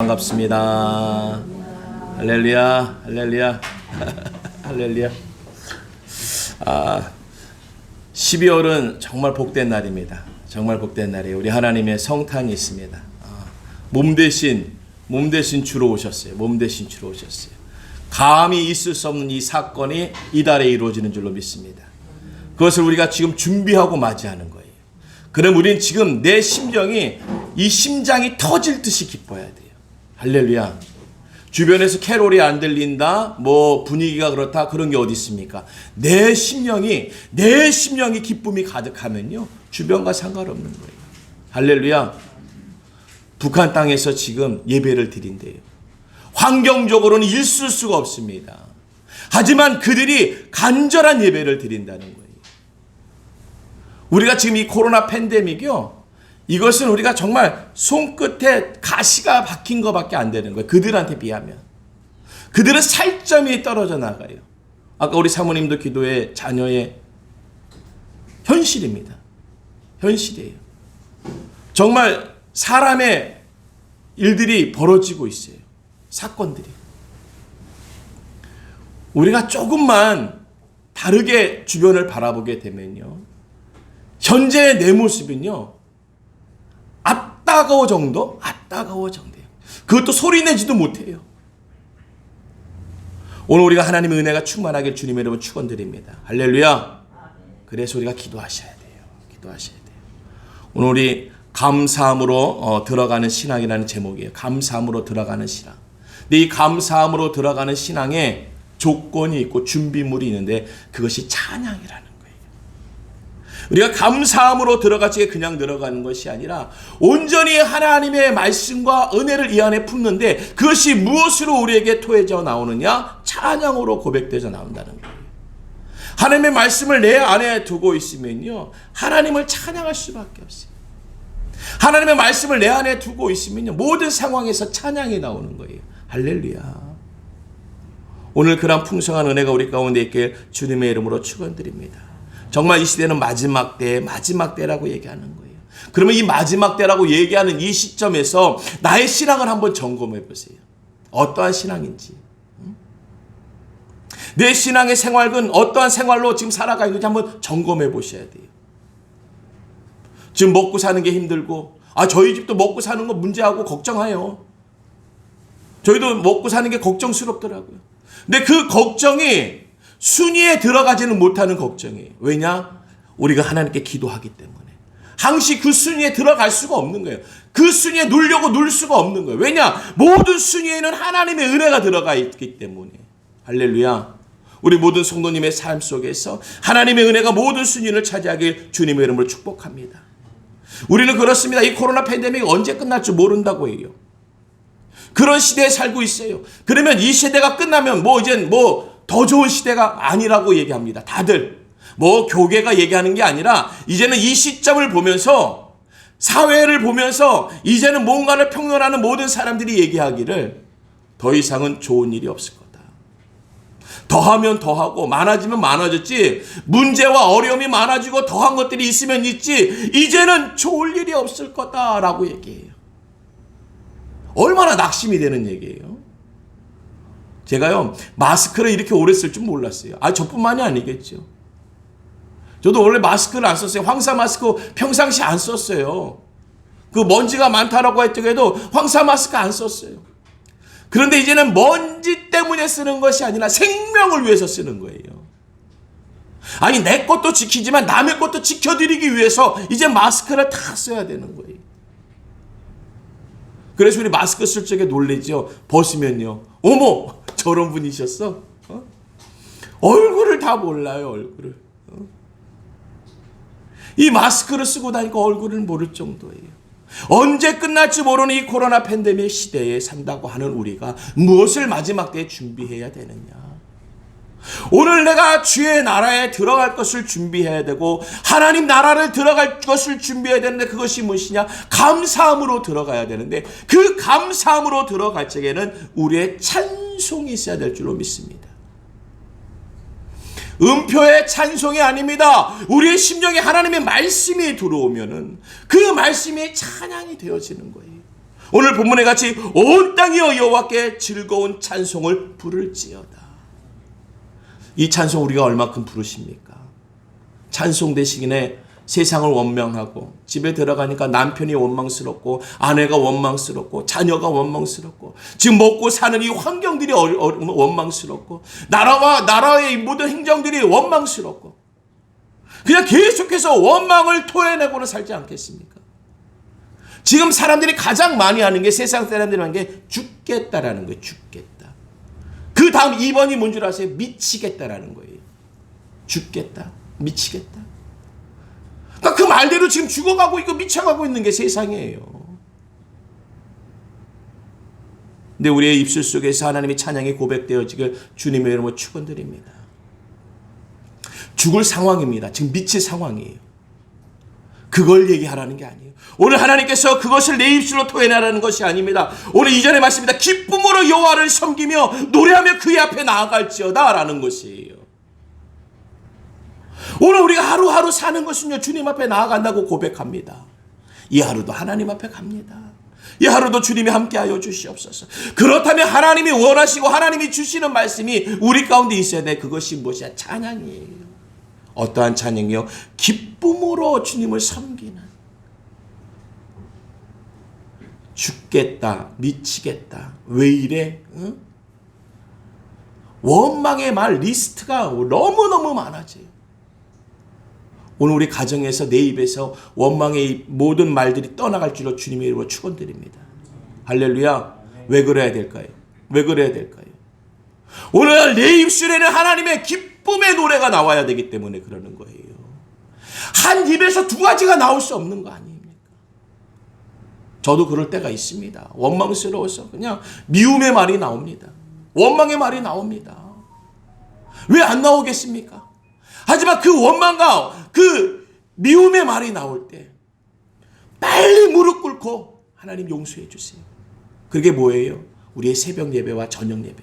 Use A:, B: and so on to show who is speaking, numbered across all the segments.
A: 반갑습니다. 할렐루야, 할렐루야, 할렐루야. 12월은 정말 복된 날입니다. 정말 복된 날이에요. 우리 하나님의 성탄이 있습니다. 몸 대신 주로 오셨어요. 몸 대신 주로 오셨어요. 감히 있을 수 없는 이 사건이 이달에 이루어지는 줄로 믿습니다. 그것을 우리가 지금 준비하고 맞이하는 거예요. 그럼 우리는 지금 내 심정이 이 심장이 터질 듯이 기뻐야 돼요. 할렐루야. 주변에서 캐롤이 안 들린다, 뭐 분위기가 그렇다, 그런 게 어디 있습니까? 내 심령이 기쁨이 가득하면요, 주변과 상관없는 거예요. 할렐루야. 북한 땅에서 지금 예배를 드린대요. 환경적으로는 있을 수가 없습니다. 하지만 그들이 간절한 예배를 드린다는 거예요. 우리가 지금 이 코로나 팬데믹이요, 이것은 우리가 정말 손끝에 가시가 박힌 것밖에 안 되는 거예요. 그들한테 비하면. 그들은 살점이 떨어져 나가요. 아까 우리 사모님도 기도에 자녀의 현실입니다. 현실이에요. 정말 사람의 일들이 벌어지고 있어요. 사건들이. 우리가 조금만 다르게 주변을 바라보게 되면요, 현재의 내 모습은요, 아따가워 정도예요. 그것도 소리 내지도 못해요. 오늘 우리가 하나님의 은혜가 충만하길 주님의 이름으로 축원드립니다. 할렐루야. 그래서 우리가 기도하셔야 돼요. 오늘 우리 감사함으로 들어가는 신앙이라는 제목이에요. 감사함으로 들어가는 신앙. 근데 이 감사함으로 들어가는 신앙에 조건이 있고 준비물이 있는데, 그것이 찬양이라는 거예요. 우리가 감사함으로 들어가지 그냥 들어가는 것이 아니라 온전히 하나님의 말씀과 은혜를 이 안에 품는데, 그것이 무엇으로 우리에게 토해져 나오느냐? 찬양으로 고백되어 나온다는 거예요. 하나님의 말씀을 내 안에 두고 있으면요, 하나님을 찬양할 수밖에 없어요. 하나님의 말씀을 내 안에 두고 있으면요, 모든 상황에서 찬양이 나오는 거예요. 할렐루야. 오늘 그런 풍성한 은혜가 우리 가운데 있게 주님의 이름으로 축원드립니다. 정말 이 시대는 마지막 때라고 얘기하는 거예요. 그러면 이 마지막 때라고 얘기하는 이 시점에서 나의 신앙을 한번 점검해 보세요. 어떠한 신앙인지. 내 신앙의 생활은 어떠한 생활로 지금 살아가 있는지 한번 점검해 보셔야 돼요. 지금 먹고 사는 게 힘들고, 저희 집도 먹고 사는 거 문제하고 걱정해요. 저희도 먹고 사는 게 걱정스럽더라고요. 근데 그 걱정이 순위에 들어가지는 못하는 걱정이에요. 왜냐? 우리가 하나님께 기도하기 때문에. 항시 그 순위에 들어갈 수가 없는 거예요. 그 순위에 누르려고 누를 수가 없는 거예요. 왜냐? 모든 순위에는 하나님의 은혜가 들어가 있기 때문에. 할렐루야. 우리 모든 성도님의 삶 속에서 하나님의 은혜가 모든 순위를 차지하길 주님의 이름으로 축복합니다. 우리는 그렇습니다. 이 코로나 팬데믹이 언제 끝날 줄 모른다고 해요. 그런 시대에 살고 있어요. 그러면 이 시대가 끝나면 이젠 더 좋은 시대가 아니라고 얘기합니다. 다들. 교계가 얘기하는 게 아니라, 이제는 이 시점을 보면서, 사회를 보면서, 이제는 뭔가를 평론하는 모든 사람들이 얘기하기를, 더 이상은 좋은 일이 없을 거다. 더하면 더하고, 많아지면 많아졌지, 문제와 어려움이 많아지고 더한 것들이 있으면 있지, 이제는 좋을 일이 없을 거다라고 얘기해요. 얼마나 낙심이 되는 얘기예요. 제가요, 마스크를 이렇게 오래 쓸 줄 몰랐어요. 저뿐만이 아니겠죠. 저도 원래 마스크를 안 썼어요. 황사 마스크 평상시 안 썼어요. 그 먼지가 많다라고 했더라도 황사 마스크 안 썼어요. 그런데 이제는 먼지 때문에 쓰는 것이 아니라 생명을 위해서 쓰는 거예요. 내 것도 지키지만 남의 것도 지켜드리기 위해서 이제 마스크를 다 써야 되는 거예요. 그래서 우리 마스크 쓸 적에 놀라죠. 벗으면요, 어머, 저런 분이셨어? 얼굴을 다 몰라요, 얼굴을. 이 마스크를 쓰고 다니까 얼굴을 모를 정도예요. 언제 끝날지 모르는 이 코로나 팬데믹 시대에 산다고 하는 우리가 무엇을 마지막 때에 준비해야 되느냐? 오늘 내가 주의 나라에 들어갈 것을 준비해야 되고, 하나님 나라를 들어갈 것을 준비해야 되는데, 그것이 무엇이냐? 감사함으로 들어가야 되는데, 그 감사함으로 들어갈 적에는 우리의 찬송이 있어야 될 줄로 믿습니다. 음표의 찬송이 아닙니다. 우리의 심령에 하나님의 말씀이 들어오면은 그 말씀이 찬양이 되어지는 거예요. 오늘 본문에 같이 온 땅이여 여호와께 즐거운 찬송을 부를지어다. 이 찬송 우리가 얼마큼 부르십니까? 찬송 대신에 세상을 원망하고 집에 들어가니까 남편이 원망스럽고 아내가 원망스럽고 자녀가 원망스럽고 지금 먹고 사는 이 환경들이 원망스럽고 나라의 모든 행정들이 원망스럽고 그냥 계속해서 원망을 토해내고는 살지 않겠습니까? 지금 사람들이 가장 많이 하는 게 세상 사람들이 하는 게 죽겠다라는 거예요. 죽겠다. 그 다음 2번이 뭔 줄 아세요? 미치겠다라는 거예요. 죽겠다. 미치겠다. 그러니까 그 말대로 지금 죽어가고 있고 미쳐가고 있는 게 세상이에요. 근데 우리의 입술 속에서 하나님의 찬양이 고백되어지길 주님의 이름으로 축원드립니다. 죽을 상황입니다. 지금 미칠 상황이에요. 그걸 얘기하라는 게 아니에요. 오늘 하나님께서 그것을 내 입술로 토해내라는 것이 아닙니다. 오늘 이전에 말씀입니다. 기쁨으로 여호와를 섬기며 노래하며 그의 앞에 나아갈지어다 라는 것이에요. 오늘 우리가 하루하루 사는 것은요, 주님 앞에 나아간다고 고백합니다. 이 하루도 하나님 앞에 갑니다. 이 하루도 주님이 함께하여 주시옵소서. 그렇다면 하나님이 원하시고 하나님이 주시는 말씀이 우리 가운데 있어야 돼. 그것이 무엇이야? 찬양이에요. 어떠한 찬양이요? 기쁨으로 주님을 섬기는. 죽겠다, 미치겠다, 왜 이래? 응? 원망의 말 리스트가 너무너무 많아져요. 오늘 우리 가정에서 내 입에서 원망의 모든 말들이 떠나갈 줄로 주님의 이름으로 축원드립니다. 할렐루야. 왜 그래야 될까요? 왜 그래야 될까요? 오늘 내 입술에는 하나님의 기쁨의 노래가 나와야 되기 때문에 그러는 거예요. 한 입에서 두 가지가 나올 수 없는 거 아닙니까? 저도 그럴 때가 있습니다. 원망스러워서 그냥 미움의 말이 나옵니다. 원망의 말이 나옵니다. 왜 안 나오겠습니까? 하지만 그 원망과 그 미움의 말이 나올 때 빨리 무릎 꿇고 하나님 용서해 주세요. 그게 뭐예요? 우리의 새벽 예배와 저녁 예배.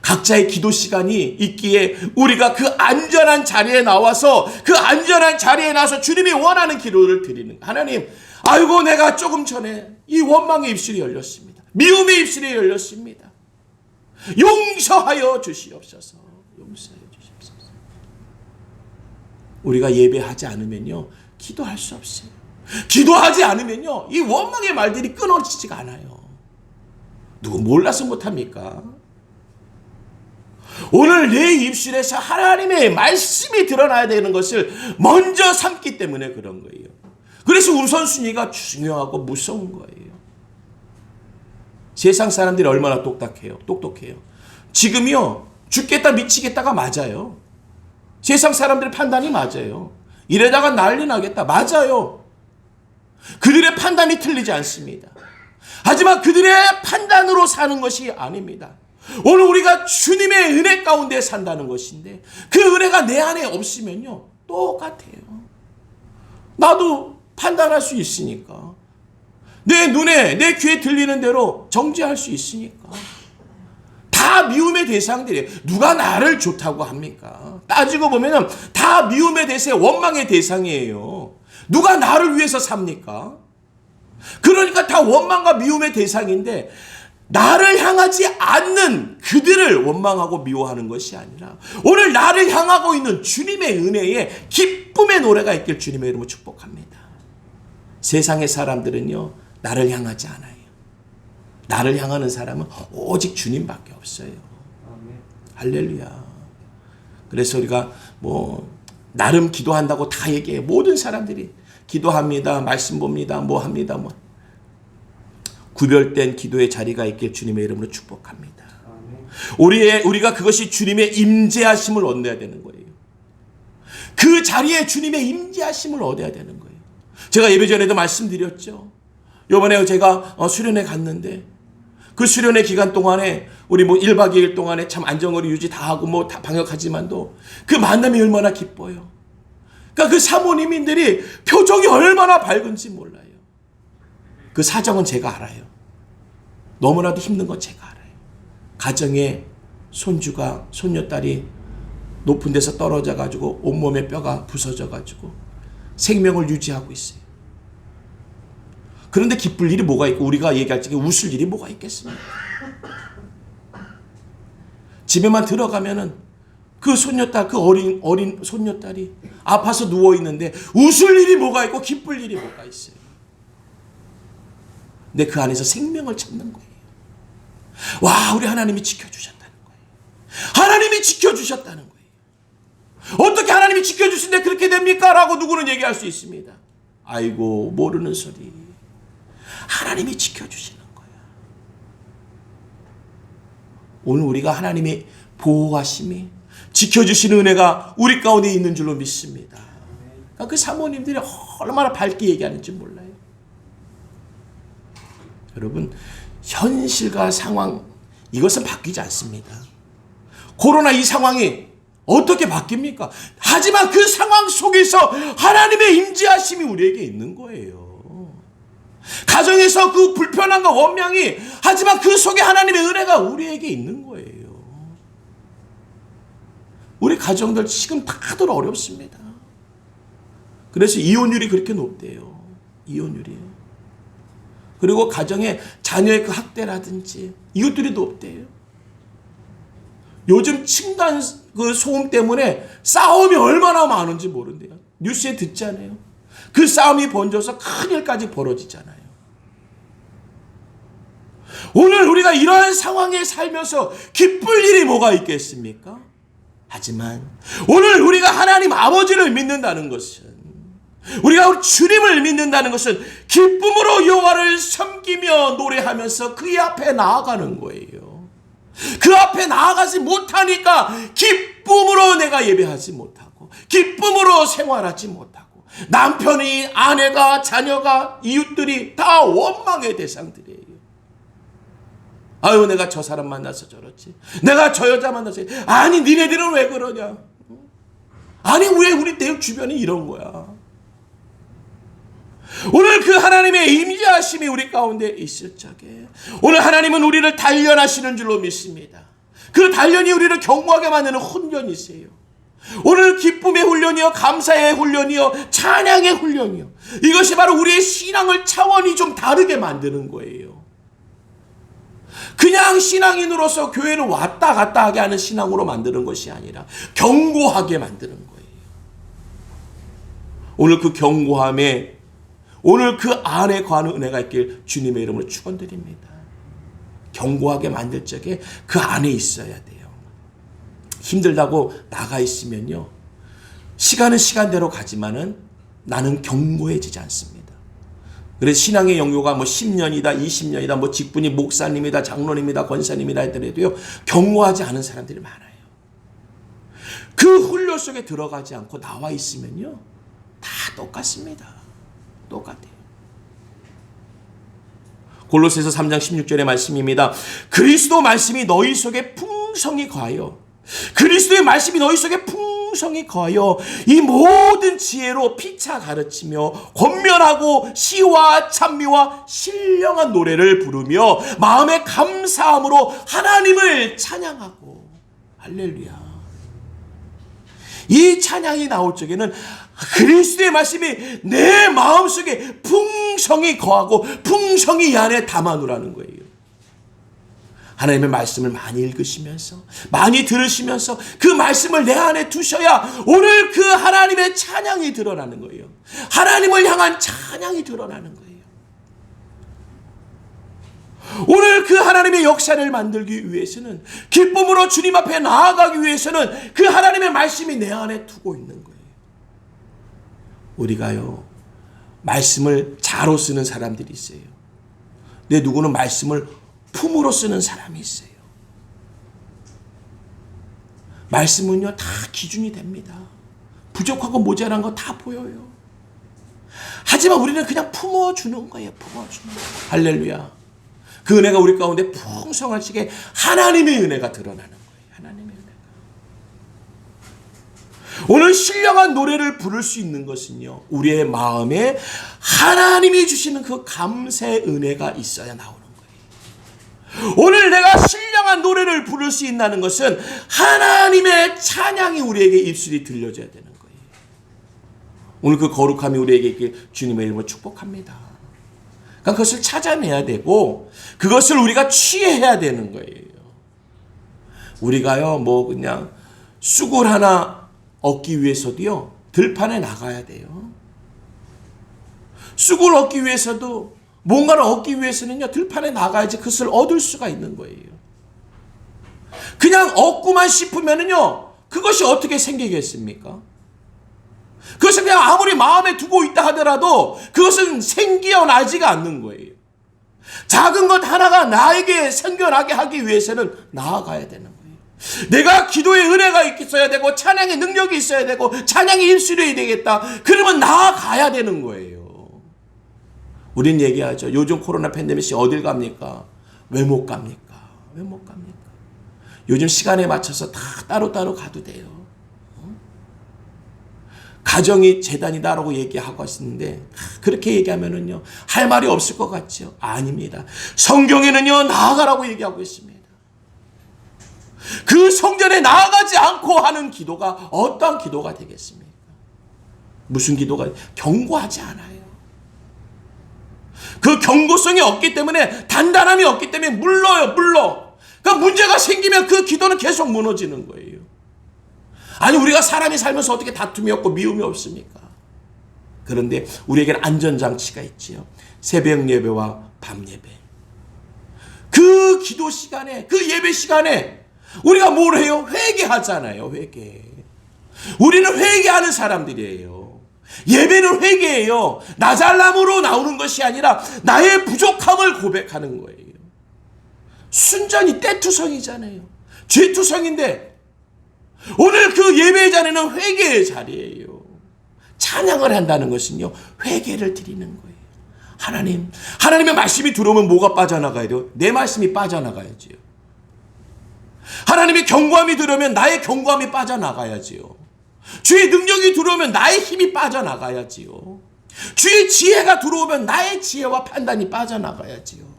A: 각자의 기도 시간이 있기에 우리가 그 안전한 자리에 나와서 그 안전한 자리에 나와서 주님이 원하는 기도를 드리는 거예요. 하나님, 아이고 내가 조금 전에 이 원망의 입술이 열렸습니다. 미움의 입술이 열렸습니다. 용서하여 주시옵소서. 용서하여 주시옵소서. 우리가 예배하지 않으면요, 기도할 수 없어요. 기도하지 않으면요, 이 원망의 말들이 끊어지지가 않아요. 누구 몰라서 못합니까? 오늘 내 입술에서 하나님의 말씀이 드러나야 되는 것을 먼저 삼기 때문에 그런 거예요. 그래서 우선순위가 중요하고 무서운 거예요. 세상 사람들이 얼마나 똑똑해요. 지금요, 죽겠다 미치겠다가 맞아요. 세상 사람들의 판단이 맞아요. 이래다가 난리 나겠다. 맞아요. 그들의 판단이 틀리지 않습니다. 하지만 그들의 판단으로 사는 것이 아닙니다. 오늘 우리가 주님의 은혜 가운데 산다는 것인데 그 은혜가 내 안에 없으면요, 똑같아요. 나도 판단할 수 있으니까. 내 눈에, 내 귀에 들리는 대로 정죄할 수 있으니까. 다 미움의 대상들이에요. 누가 나를 좋다고 합니까? 따지고 보면은 다 미움의 대상, 원망의 대상이에요. 누가 나를 위해서 삽니까? 그러니까 다 원망과 미움의 대상인데 나를 향하지 않는 그들을 원망하고 미워하는 것이 아니라 오늘 나를 향하고 있는 주님의 은혜에 기쁨의 노래가 있길 주님의 이름으로 축복합니다. 세상의 사람들은요, 나를 향하지 않아요. 나를 향하는 사람은 오직 주님밖에 없어요. 할렐루야. 그래서 우리가 나름 기도한다고 다 얘기해요. 모든 사람들이 기도합니다. 말씀 봅니다. 뭐 합니다. 구별된 기도의 자리가 있길 주님의 이름으로 축복합니다. 우리가 그것이 주님의 임재하심을 얻어야 되는 거예요. 그 자리에 주님의 임재하심을 얻어야 되는 거예요. 제가 예배 전에도 말씀드렸죠. 이번에 제가 수련회 갔는데 그 수련회 기간 동안에 우리 1박 2일 동안에 참 안전거리 유지 다 하고 다 방역하지만도 그 만남이 얼마나 기뻐요. 그러니까 그 사모님들이 표정이 얼마나 밝은지 몰라요. 그 사정은 제가 알아요. 너무나도 힘든 건 제가 알아요. 가정에 손주가, 손녀딸이 높은 데서 떨어져가지고 온몸에 뼈가 부서져가지고 생명을 유지하고 있어요. 그런데 기쁠 일이 뭐가 있고 우리가 얘기할 적에 웃을 일이 뭐가 있겠습니까? 집에만 들어가면은 그 손녀딸, 그 어린 손녀딸이 아파서 누워있는데 웃을 일이 뭐가 있고 기쁠 일이 뭐가 있어요. 근데 그 안에서 생명을 찾는 거예요. 와, 우리 하나님이 지켜주셨다는 거예요. 하나님이 지켜주셨다는 거예요. 어떻게 하나님이 지켜주신데 그렇게 됩니까? 라고 누구는 얘기할 수 있습니다. 아이고, 모르는 소리. 하나님이 지켜주시는 거야. 오늘 우리가 하나님의 보호하심이, 지켜주시는 은혜가 우리 가운데 있는 줄로 믿습니다. 그 사모님들이 얼마나 밝게 얘기하는지 몰라요. 여러분, 현실과 상황, 이것은 바뀌지 않습니다. 코로나 이 상황이 어떻게 바뀝니까? 하지만 그 상황 속에서 하나님의 임재하심이 우리에게 있는 거예요. 가정에서 그 불편함과 원망이, 하지만 그 속에 하나님의 은혜가 우리에게 있는 거예요. 우리 가정들 지금 다들 어렵습니다. 그래서 이혼율이 그렇게 높대요. 이혼율이. 그리고 가정에 자녀의 그 학대라든지 이것들이 높대요. 요즘 층간 그 소음 때문에 싸움이 얼마나 많은지 모른대요. 뉴스에 듣잖아요. 그 싸움이 번져서 큰일까지 벌어지잖아요. 오늘 우리가 이러한 상황에 살면서 기쁠 일이 뭐가 있겠습니까? 하지만 오늘 우리가 하나님 아버지를 믿는다는 것은, 우리가 주님을 믿는다는 것은 기쁨으로 여호와를 섬기며 노래하면서 그의 앞에 나아가는 거예요. 그 앞에 나아가지 못하니까 기쁨으로 내가 예배하지 못하고, 기쁨으로 생활하지 못하고, 남편이, 아내가, 자녀가, 이웃들이 다 원망의 대상들이에요. 아유, 내가 저 사람 만나서 저렇지, 내가 저 여자 만나서, 아니 니네들은 왜 그러냐, 아니 왜 우리 내 주변이 이런 거야. 오늘 그 하나님의 임재하심이 우리 가운데 있을 적에, 오늘 하나님은 우리를 단련하시는 줄로 믿습니다. 그 단련이 우리를 견고하게 만드는 훈련이세요. 오늘 기쁨의 훈련이요, 감사의 훈련이요, 찬양의 훈련이요, 이것이 바로 우리의 신앙을 차원이 좀 다르게 만드는 거예요. 그냥 신앙인으로서 교회를 왔다 갔다 하게 하는 신앙으로 만드는 것이 아니라 견고하게 만드는 거예요. 오늘 그 견고함에, 오늘 그 안에 거하는 은혜가 있길 주님의 이름으로 축원드립니다. 견고하게 만들 적에 그 안에 있어야 돼요. 힘들다고 나가 있으면요, 시간은 시간대로 가지만은 나는 견고해지지 않습니다. 그래서 신앙의 영유가 10년이다, 20년이다, 직분이 목사님이다, 장로님이다, 권사님이다 하더라도요, 견고하지 않은 사람들이 많아요. 그 훈련 속에 들어가지 않고 나와 있으면요, 다 똑같습니다. 똑같아요. 골로새서 3장 16절의 말씀입니다. 그리스도 말씀이 너희 속에 풍성히 거하여, 그리스도의 말씀이 너희 속에 풍성히 거하여 이 모든 지혜로 피차 가르치며 권면하고 시와 찬미와 신령한 노래를 부르며 마음의 감사함으로 하나님을 찬양하고. 할렐루야. 이 찬양이 나올 적에는 그리스도의 말씀이 내 마음속에 풍성히 거하고 풍성히 이 안에 담아놓으라는 거예요. 하나님의 말씀을 많이 읽으시면서, 많이 들으시면서 그 말씀을 내 안에 두셔야 오늘 그 하나님의 찬양이 드러나는 거예요. 하나님을 향한 찬양이 드러나는 거예요. 오늘 그 하나님의 역사를 만들기 위해서는, 기쁨으로 주님 앞에 나아가기 위해서는 그 하나님의 말씀이 내 안에 두고 있는 거예요. 우리가요, 말씀을 자로 쓰는 사람들이 있어요. 내 누구는 말씀을 품으로 쓰는 사람이 있어요. 말씀은요, 다 기준이 됩니다. 부족하고 모자란 거 다 보여요. 하지만 우리는 그냥 품어주는 거예요. 품어주는 거예요. 할렐루야. 그 은혜가 우리 가운데 풍성할 적에 하나님의 은혜가 드러나는 거예요. 하나님의 은혜가. 오늘 신령한 노래를 부를 수 있는 것은요, 우리의 마음에 하나님이 주시는 그 감사의 은혜가 있어야 나오는 거예요. 오늘 내가 신령한 노래를 부를 수 있다는 것은 하나님의 찬양이 우리에게 입술이 들려져야 되는 거예요. 오늘 그 거룩함이 우리에게 있길 주님의 이름으로 축복합니다. 그러니까 그것을 찾아내야 되고 그것을 우리가 취해야 되는 거예요. 우리가요 뭐 그냥 쑥을 하나 얻기 위해서도요 들판에 나가야 돼요. 쑥을 얻기 위해서도 뭔가를 얻기 위해서는요 들판에 나가야지 그것을 얻을 수가 있는 거예요. 그냥 얻고만 싶으면은요 그것이 어떻게 생기겠습니까? 그것은 그냥 아무리 마음에 두고 있다 하더라도 그것은 생겨나지가 않는 거예요. 작은 것 하나가 나에게 생겨나게 하기 위해서는 나아가야 되는 거예요. 내가 기도의 은혜가 있어야 되고 찬양의 능력이 있어야 되고 찬양의 일수려야 되겠다. 그러면 나아가야 되는 거예요. 우린 얘기하죠. 요즘 코로나 팬데믹이 어딜 갑니까? 왜 못 갑니까? 왜 못 갑니까? 요즘 시간에 맞춰서 다 따로따로 가도 돼요. 가정이 재단이다라고 얘기하고 있는데 그렇게 얘기하면은요 할 말이 없을 것 같죠? 아닙니다. 성경에는요 나아가라고 얘기하고 있습니다. 그 성전에 나아가지 않고 하는 기도가 어떠한 기도가 되겠습니까? 무슨 기도가? 견고하지 않아요. 그 견고성이 없기 때문에 단단함이 없기 때문에 물러요. 그러니까 문제가 생기면 그 기도는 계속 무너지는 거예요. 아니 우리가 사람이 살면서 어떻게 다툼이 없고 미움이 없습니까? 그런데 우리에게는 안전장치가 있지요. 새벽 예배와 밤 예배. 그 기도 시간에 그 예배 시간에 우리가 뭘 해요? 회개하잖아요. 회개. 우리는 회개하는 사람들이에요. 예배는 회개예요. 나 잘남으로 나오는 것이 아니라 나의 부족함을 고백하는 거예요. 순전히 때투성이잖아요. 죄투성인데 오늘 그 예배의 자리는 회개의 자리예요. 찬양을 한다는 것은요 회개를 드리는 거예요. 하나님의 말씀이 들어오면 뭐가 빠져나가야 돼요? 내 말씀이 빠져나가야지요. 하나님의 경고함이 들어오면 나의 경고함이 빠져나가야지요. 주의 능력이 들어오면 나의 힘이 빠져나가야지요. 주의 지혜가 들어오면 나의 지혜와 판단이 빠져나가야지요.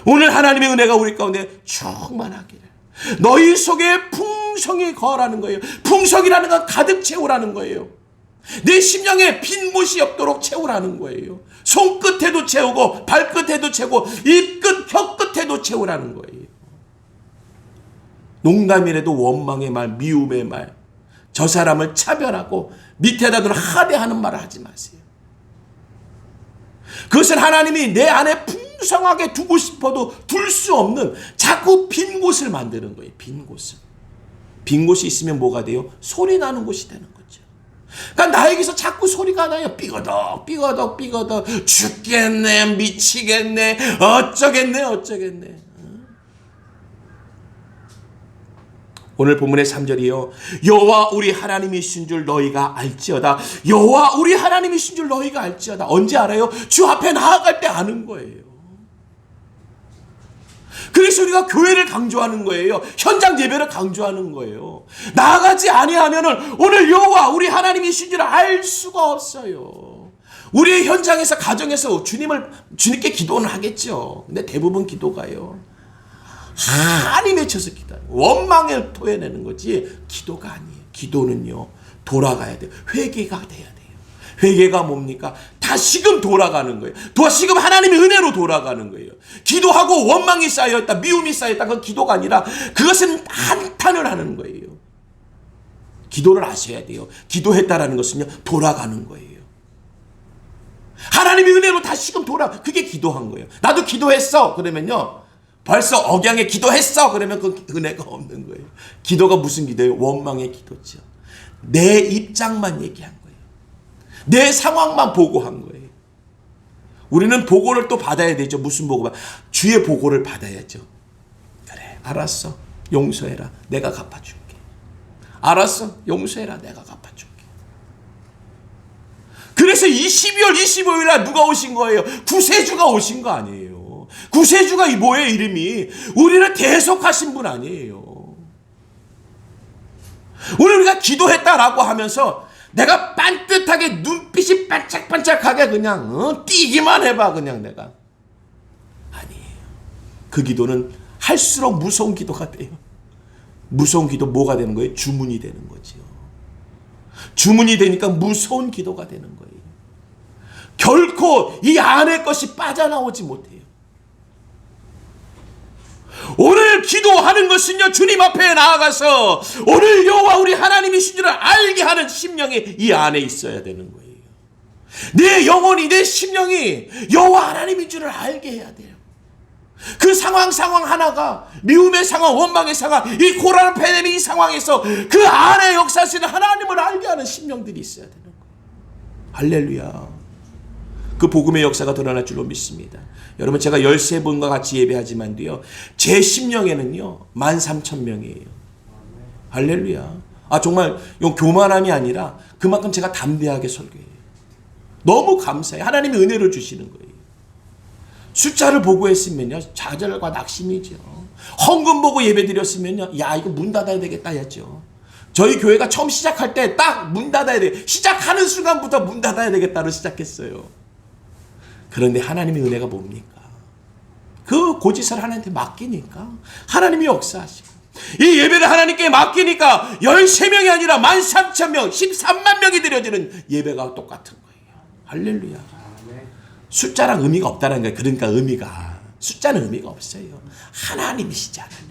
A: 오늘 하나님의 은혜가 우리 가운데 충만하기를 너희 속에 풍성히 거하라는 거예요. 풍성이라는 건 가득 채우라는 거예요. 내 심령에 빈 곳이 없도록 채우라는 거예요. 손끝에도 채우고 발끝에도 채우고 입끝 혀끝에도 채우라는 거예요. 농담이라도 원망의 말, 미움의 말, 저 사람을 차별하고 밑에다 두는 하대하는 말을 하지 마세요. 그것은 하나님이 내 안에 풍성하게 두고 싶어도 둘 수 없는 자꾸 빈 곳을 만드는 거예요. 빈 곳을. 빈 곳이 있으면 뭐가 돼요? 소리 나는 곳이 되는 거죠. 그러니까 나에게서 자꾸 소리가 나요. 삐거덕 죽겠네, 미치겠네, 어쩌겠네. 오늘 본문의 3절이요. 여호와 우리 하나님이신 줄 너희가 알지어다. 여호와 우리 하나님이신 줄 너희가 알지어다. 언제 알아요? 주 앞에 나아갈 때 아는 거예요. 그래서 우리가 교회를 강조하는 거예요. 현장 예배를 강조하는 거예요. 나아가지 아니하면은 오늘 여호와 우리 하나님이신 줄 알 수가 없어요. 우리의 현장에서 가정에서 주님께 기도는 하겠죠. 근데 대부분 기도가요. 한이 맺혀서 기도해요. 원망을 토해내는 거지 기도가 아니에요. 기도는요 돌아가야 돼요. 회개가 돼야 돼요. 회개가 뭡니까? 다시금 돌아가는 거예요. 다시금 하나님의 은혜로 돌아가는 거예요. 기도하고 원망이 쌓여있다, 미움이 쌓여있다, 그건 기도가 아니라 그것은 한탄을 하는 거예요. 기도를 아셔야 돼요. 기도했다라는 것은요 돌아가는 거예요. 하나님의 은혜로 다시금 그게 기도한 거예요. 나도 기도했어 그러면요 벌써 억양에 기도했어 그러면 그 은혜가 없는 거예요. 기도가 무슨 기도예요? 원망의 기도죠. 내 입장만 얘기한 거예요. 내 상황만 보고한 거예요. 우리는 보고를 또 받아야 되죠. 무슨 보고? 주의 보고를 받아야죠. 그래 알았어 용서해라 내가 갚아줄게. 알았어 용서해라 내가 갚아줄게. 그래서 12월 25일 날 누가 오신 거예요? 구세주가 오신 거 아니에요. 구세주가 뭐예요 이름이? 우리를 대속하신 분 아니에요. 오늘 우리가 기도했다라고 하면서 내가 반듯하게 눈빛이 반짝반짝하게 그냥 뛰기만 해봐 그냥 내가. 아니에요. 그 기도는 할수록 무서운 기도가 돼요. 무서운 기도 뭐가 되는 거예요? 주문이 되는 거죠. 주문이 되니까 무서운 기도가 되는 거예요. 결코 이 안의 것이 빠져나오지 못해요. 오늘 기도하는 것은요, 주님 앞에 나아가서 오늘 여호와 우리 하나님이신 줄을 알게 하는 심령이 이 안에 있어야 되는 거예요. 내 영혼이, 내 심령이 여호와 하나님인 줄을 알게 해야 돼요. 그 상황 하나가, 미움의 상황, 원망의 상황, 이 고난 팬데믹 이 상황에서 그 안에 역사하시는 하나님을 알게 하는 심령들이 있어야 되는 거예요. 할렐루야. 그 복음의 역사가 드러날 줄로 믿습니다. 여러분, 제가 13분과 같이 예배하지만도요, 제 심령에는요 13,000명이에요. 할렐루야. 정말 이 교만함이 아니라 그만큼 제가 담대하게 설교해요. 너무 감사해요. 하나님이 은혜를 주시는 거예요. 숫자를 보고 했으면요, 좌절과 낙심이죠. 헌금 보고 예배 드렸으면요, 야, 이거 문 닫아야 되겠다 했죠. 저희 교회가 처음 시작할 때 딱 문 닫아야 돼. 시작하는 순간부터 문 닫아야 되겠다로 시작했어요. 그런데 하나님의 은혜가 뭡니까? 그 고지서를 하나님한테 맡기니까 하나님이 역사하시고, 이 예배를 하나님께 맡기니까 13명이 아니라 13,000명, 13만 명이 드려지는 예배가 똑같은 거예요. 할렐루야. 숫자랑 의미가 없다는 거예요. 그러니까 숫자는 의미가 없어요. 하나님이시잖아요.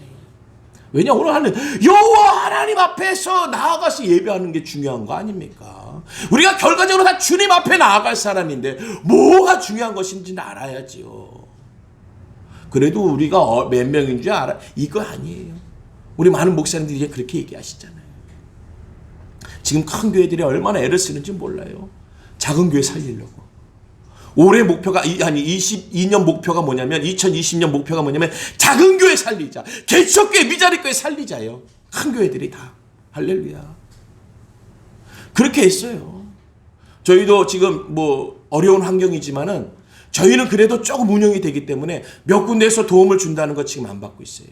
A: 왜냐, 오늘 하는 여호와 하나님 앞에서 나아가서 예배하는 게 중요한 거 아닙니까? 우리가 결과적으로 다 주님 앞에 나아갈 사람인데 뭐가 중요한 것인지는 알아야지요. 그래도 우리가 몇 명인 줄 알아? 이거 아니에요. 우리 많은 목사님들이 그렇게 얘기하시잖아요. 지금 큰 교회들이 얼마나 애를 쓰는지 몰라요. 작은 교회 살리려고. 올해 목표가, 아니 22년 목표가 뭐냐면, 2020년 목표가 뭐냐면 작은 교회 살리자, 개척교회, 미자립교회 살리자요. 큰 교회들이 다. 할렐루야. 그렇게 했어요. 저희도 지금 뭐 어려운 환경이지만은 저희는 그래도 조금 운영이 되기 때문에 몇 군데에서 도움을 준다는 거 지금 안 받고 있어요.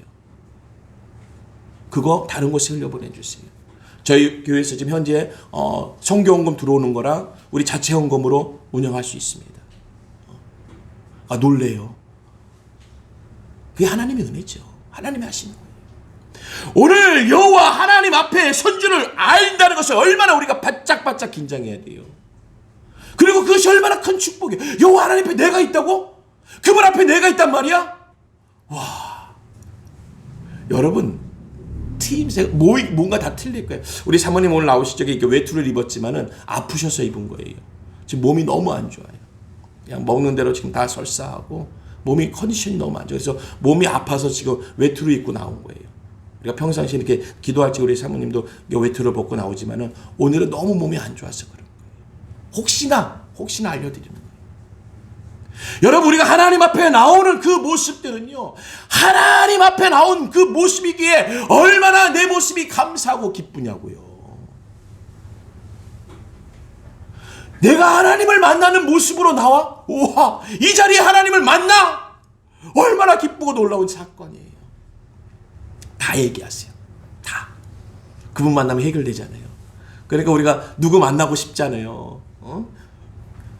A: 그거 다른 곳에 흘려보내주세요. 저희 교회에서 지금 현재 성교헌금 들어오는 거랑 우리 자체 헌금으로 운영할 수 있습니다. 놀래요. 그게 하나님의 은혜죠. 하나님이 하시는 거예요. 오늘 여호와 하나님 앞에 선주를 안다는 것을 얼마나 우리가 바짝바짝 긴장해야 돼요. 그리고 그것이 얼마나 큰 축복이에요. 여호와 하나님 앞에 내가 있다고? 그분 앞에 내가 있단 말이야? 와, 여러분, 뭔가 다 틀릴 거예요. 우리 사모님 오늘 나오실 적에 이렇게 외투를 입었지만은 아프셔서 입은 거예요. 지금 몸이 너무 안 좋아요. 그냥 먹는 대로 지금 다 설사하고 몸이 컨디션이 너무 안 좋아요. 그래서 몸이 아파서 지금 외투를 입고 나온 거예요. 우리가 평상시에 이렇게 기도할 때 우리 사모님도 외투를 벗고 나오지만은 오늘은 너무 몸이 안 좋아서 그런 거예요. 혹시나 알려드리는 거예요. 여러분, 우리가 하나님 앞에 나오는 그 모습들은요, 하나님 앞에 나온 그 모습이기에 얼마나 내 모습이 감사하고 기쁘냐고요. 내가 하나님을 만나는 모습으로 나와? 우와, 이 자리에 하나님을 만나? 얼마나 기쁘고 놀라운 사건이에요. 다 얘기하세요. 다. 그분 만나면 해결되잖아요. 그러니까 우리가 누구 만나고 싶잖아요.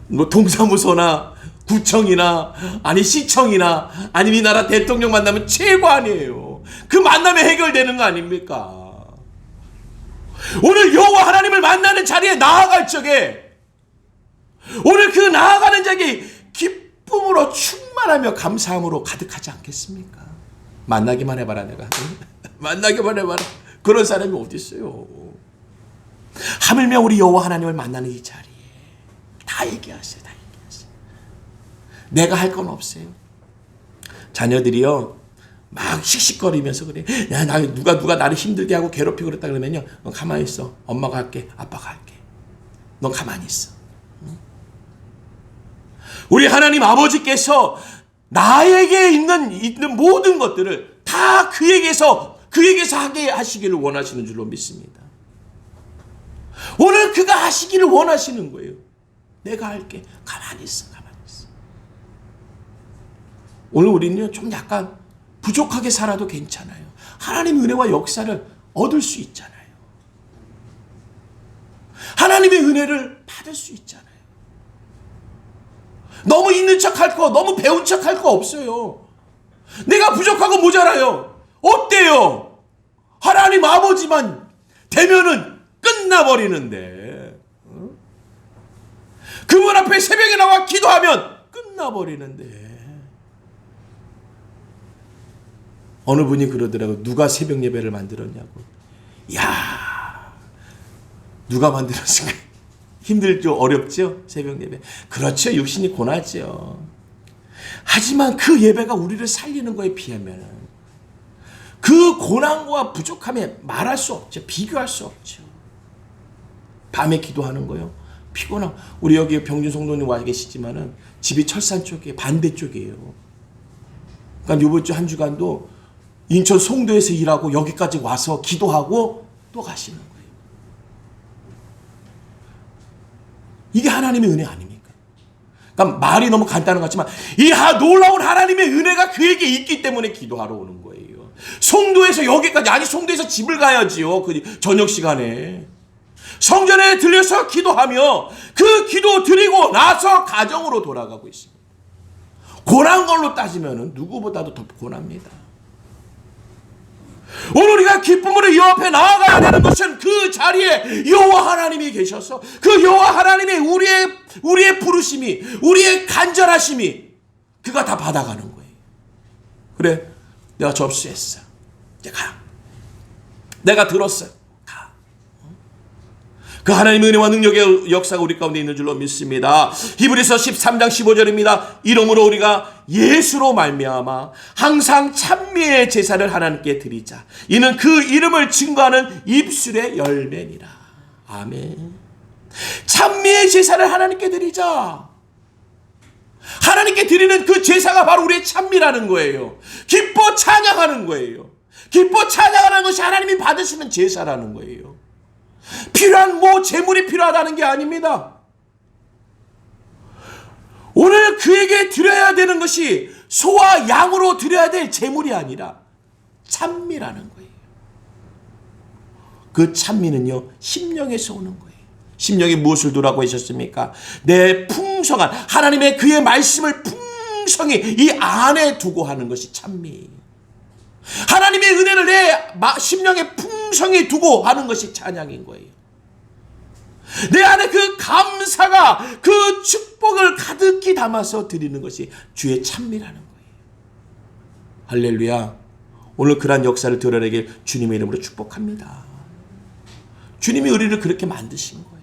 A: 뭐 동사무소나 구청이나 아니 시청이나 아니면 이 나라 대통령 만나면 최고 아니에요. 그 만나면 해결되는 거 아닙니까? 오늘 여호와 하나님을 만나는 자리에 나아갈 적에 오늘 그 나아가는 자에게 기쁨으로 충만하며 감사함으로 가득하지 않겠습니까? 만나기만 해봐라 내가. 만나기만 해봐라. 그런 사람이 어디 있어요? 하물며 우리 여호와 하나님을 만나는 이 자리에 다 얘기하세요. 다 얘기하세요. 내가 할 건 없어요. 자녀들이요 막 씩씩거리면서 그래. 야, 누가 나를 힘들게 하고 괴롭히고 그랬다 그러면요, 넌 가만히 있어. 엄마가 할게. 아빠가 할게. 넌 가만히 있어. 우리 하나님 아버지께서 나에게 있는 모든 것들을 다 그에게서 하게 하시기를 원하시는 줄로 믿습니다. 오늘 그가 하시기를 원하시는 거예요. 내가 할게. 가만히 있어. 가만히 있어. 오늘 우리는요 좀 약간 부족하게 살아도 괜찮아요. 하나님의 은혜와 역사를 얻을 수 있잖아요. 하나님의 은혜를 받을 수 있잖아요. 너무 있는 척할 거, 너무 배운 척할 거 없어요. 내가 부족하고 모자라요. 어때요? 하나님 아버지만 되면은 끝나버리는데. 그분 앞에 새벽에 나와 기도하면 끝나버리는데, 어느 분이 그러더라고요. 누가 새벽 예배를 만들었냐고. 야, 누가 만들었을까? 힘들죠? 어렵죠? 새벽 예배. 그렇죠. 육신이 고나죠. 하지만 그 예배가 우리를 살리는 거에 비하면 그 고난과 부족함에 말할 수 없죠. 비교할 수 없죠. 밤에 기도하는 거요. 피곤한, 우리 여기 병준 성도님 와 계시지만은 집이 철산 쪽에 반대쪽이에요. 그러니까 이번 주 한 주간도 인천 송도에서 일하고 여기까지 와서 기도하고 또 가시는 거예요. 이게 하나님의 은혜 아닙니까? 그러니까 말이 너무 간단한 것 같지만 이 놀라운 하나님의 은혜가 그에게 있기 때문에 기도하러 오는 거예요. 송도에서 여기까지, 아니 송도에서 집을 가야지요. 그 저녁 시간에 성전에 들려서 기도하며 그 기도 드리고 나서 가정으로 돌아가고 있습니다. 고난 걸로 따지면 누구보다도 더 고납니다. 오늘 우리가 기쁨으로 여호와 앞에 나아가야 되는 것은 그 자리에 여호와 하나님이 계셔서 그 여호와 하나님의 우리의 부르심이, 우리의 간절하심이 그가 다 받아가는 거예요. 그래, 내가 접수했어. 이제 가. 내가 들었어. 그 하나님의 은혜와 능력의 역사가 우리 가운데 있는 줄로 믿습니다. 히브리서 13장 15절입니다. 이러므로 우리가 예수로 말미암아 항상 찬미의 제사를 하나님께 드리자. 이는 그 이름을 증거하는 입술의 열매니라. 아멘. 찬미의 제사를 하나님께 드리자. 하나님께 드리는 그 제사가 바로 우리의 찬미라는 거예요. 기뻐 찬양하는 거예요. 기뻐 찬양하는 것이 하나님이 받으시는 제사라는 거예요. 필요한 재물이 필요하다는 게 아닙니다. 오늘 그에게 드려야 되는 것이 소와 양으로 드려야 될 제물이 아니라 찬미라는 거예요. 그 찬미는요, 심령에서 오는 거예요. 심령이 무엇을 두라고 하셨습니까? 내 풍성한 하나님의 그의 말씀을 풍성히 이 안에 두고 하는 것이 찬미. 하나님의 은혜를 내 심령에 풍성히 두고 하는 것이 찬양인 거예요. 내 안에 그 감사가, 그 축복을 가득히 담아서 드리는 것이 주의 찬미라는 거예요. 할렐루야. 오늘 그러한 역사를 드러내길 주님의 이름으로 축복합니다. 주님이 우리를 그렇게 만드신 거예요.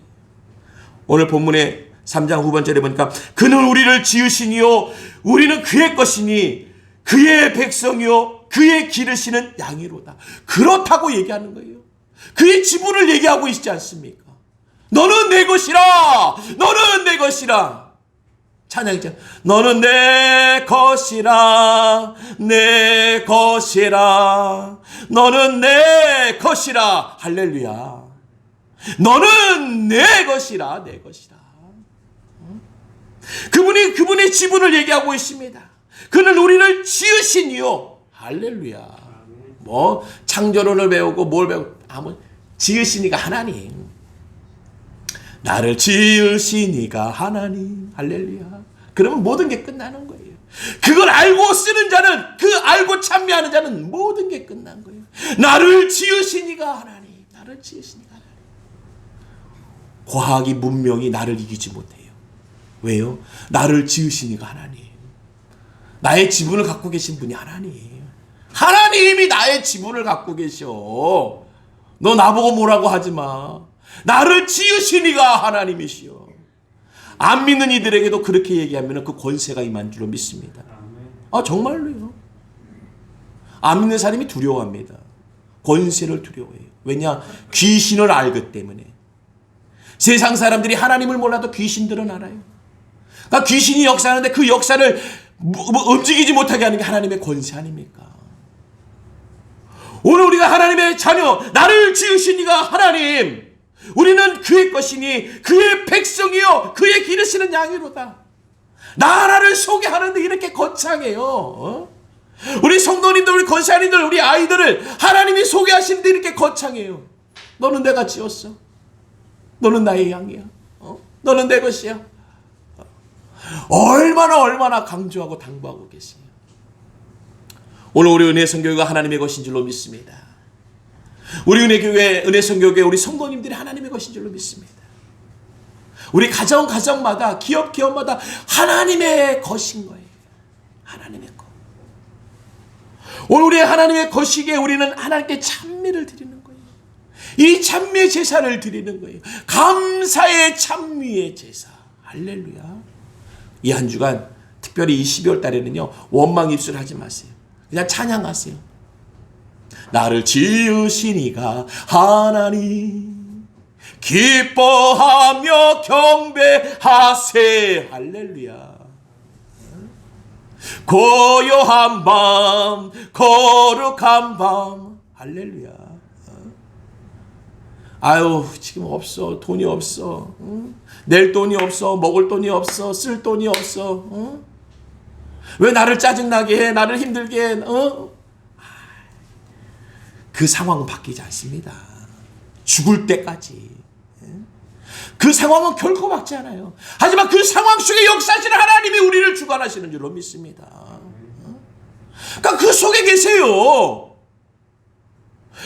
A: 오늘 본문의 3장 후반절에 보니까 그는 우리를 지으시니요 우리는 그의 것이니 그의 백성이요 그의 기르시는 양이로다. 그렇다고 얘기하는 거예요. 그의 지분을 얘기하고 있지 않습니까? 너는 내 것이라. 너는 내 것이라. 찬양이잖아. 너는 내 것이라. 내 것이라. 너는 내 것이라. 할렐루야. 너는 내 것이라. 내 것이라. 그분의 지분을 얘기하고 있습니다. 그는 우리를 지으시니요. 할렐루야. 창조론을 배우고 뭘 배우고 지으시니가 하나님. 나를 지으시니가 하나님. 할렐루야. 그러면 모든 게 끝나는 거예요. 그걸 알고 쓰는 자는, 그 알고 찬미하는 자는 모든 게 끝난 거예요. 나를 지으시니가 하나님. 나를 지으시니가 하나님. 과학이 문명이 나를 이기지 못해요. 왜요? 나를 지으시니가 하나님. 나의 지분을 갖고 계신 분이 하나님. 하나님이 나의 지분을 갖고 계셔. 너 나보고 뭐라고 하지 마. 나를 지으시니가 하나님이시여. 안 믿는 이들에게도 그렇게 얘기하면 그 권세가 임한 줄로 믿습니다. 정말로요. 안 믿는 사람이 두려워합니다. 권세를 두려워해요. 왜냐? 귀신을 알기 때문에. 세상 사람들이 하나님을 몰라도 귀신들은 알아요. 그러니까 귀신이 역사하는데 그 역사를 움직이지 못하게 하는 게 하나님의 권세 아닙니까? 오늘 우리가 하나님의 자녀, 나를 지으신 이가 하나님, 우리는 그의 것이니 그의 백성이요 그의 기르시는 양이로다. 나라를 소개하는데 이렇게 거창해요. 우리 성도님들, 우리 권사님들, 우리 아이들을 하나님이 소개하시는데 이렇게 거창해요. 너는 내가 지었어. 너는 나의 양이야. 너는 내 것이야. 얼마나 강조하고 당부하고 계세요. 오늘 우리 은혜성교회가 하나님의 것인 줄로 믿습니다. 우리 은혜교회, 은혜성교회 우리 성도님들이 하나님의 것인 줄로 믿습니다. 우리 가정마다, 기업마다 하나님의 것인 거예요. 하나님의 것. 오늘 우리의 하나님의 것이기에 우리는 하나님께 찬미를 드리는 거예요. 이 찬미의 제사를 드리는 거예요. 감사의 찬미의 제사. 할렐루야. 이 한 주간 특별히 이 12월 달에는요, 원망 입술 하지 마세요. 그냥 찬양하세요. 나를 지으신 이가 하나님, 기뻐하며 경배하세. 할렐루야. 고요한 밤, 거룩한 밤. 할렐루야. 아유, 지금 없어. 돈이 없어. 낼 돈이 없어. 먹을 돈이 없어. 쓸 돈이 없어. 왜 나를 짜증나게 해? 나를 힘들게 해? 그 상황은 바뀌지 않습니다. 죽을 때까지. 그 상황은 결코 바뀌지 않아요. 하지만 그 상황 속에 역사하시는 하나님이 우리를 주관하시는 줄로 믿습니다. 그러니까 그 속에 계세요.